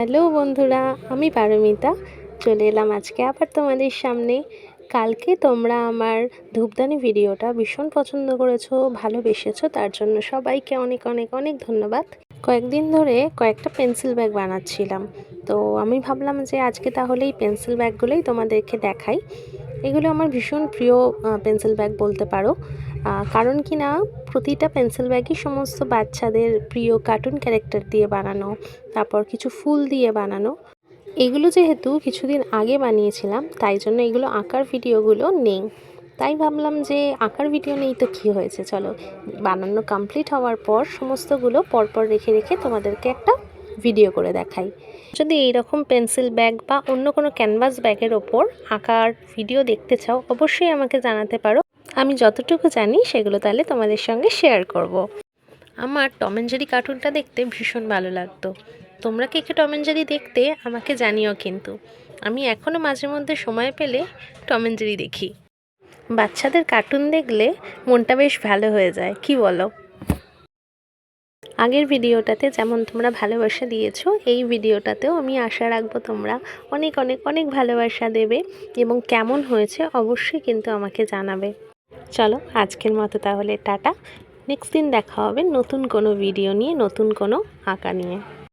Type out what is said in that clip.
Hello বন্ধুরা, আমি পারমিতা চলে এলাম আজকে আবার তোমাদের সামনে। কালকে তোমরা আমার ধূপদানি ভিডিওটা ভীষণ পছন্দ করেছো, ভালোবেসেছো, তার জন্য সবাইকে অনেক অনেক অনেক ধন্যবাদ। কয়েকদিন ধরে কয়েকটা পেন্সিল ব্যাগ বানাচ্ছিলাম, তো আমি ভাবলাম যে আজকে তাহলে এই পেন্সিল ব্যাগগুলোই তোমাদেরকে দেখাই। এগুলো আমার ভীষণ প্রিয় পেন্সিল ব্যাগ বলতে পারো। কারণ কি না, প্রতিটা পেন্সিল ব্যাগই সমস্ত বাচ্চাদের প্রিয় কার্টুন ক্যারেক্টার দিয়ে বানানো, তারপর কিছু ফুল দিয়ে বানানো। এগুলো যেহেতু কিছুদিন আগে বানিয়েছিলাম, তাই জন্য এগুলো আঁকার ভিডিওগুলো নেই। তাই ভাবলাম যে আঁকার ভিডিও নেই তো কী হয়েছে, চলো বানানো কমপ্লিট হওয়ার পর সমস্তগুলো পরপর রেখে রেখে তোমাদেরকে একটা ভিডিও করে দেখাই। যদি এইরকম পেন্সিল ব্যাগ বা অন্য কোনো ক্যানভাস ব্যাগের ওপর আঁকার ভিডিও দেখতে চাও, অবশ্যই আমাকে জানাতে পারো। আমি যতটুকু জানি সেগুলো তাহলে তোমাদের সঙ্গে শেয়ার করব। আমার টম অ্যান্ড জেরি কার্টুনটা দেখতে ভীষণ ভালো লাগতো। তোমরা কে কে টম অ্যান্ড জেরি দেখতে আমাকে জানিও কিন্তু। আমি এখনও মাঝে মধ্যে সময় পেলে টম অ্যান্ড জেরি দেখি। বাচ্চাদের কার্টুন দেখলে মনটা বেশ ভালো হয়ে যায়, কি বলো? আগের ভিডিওটাতে যেমন তোমরা ভালোবাসা দিয়েছো, এই ভিডিওটাতেও আমি আশা রাখবো তোমরা অনেক অনেক অনেক ভালোবাসা দেবে এবং কেমন হয়েছে অবশ্যই কিন্তু আমাকে জানাবে। চলো আজকের মতো তাহলে টাটা। নেক্সট দিন দেখা হবে নতুন কোনো ভিডিও নিয়ে, নতুন কোনো আঁকা নিয়ে।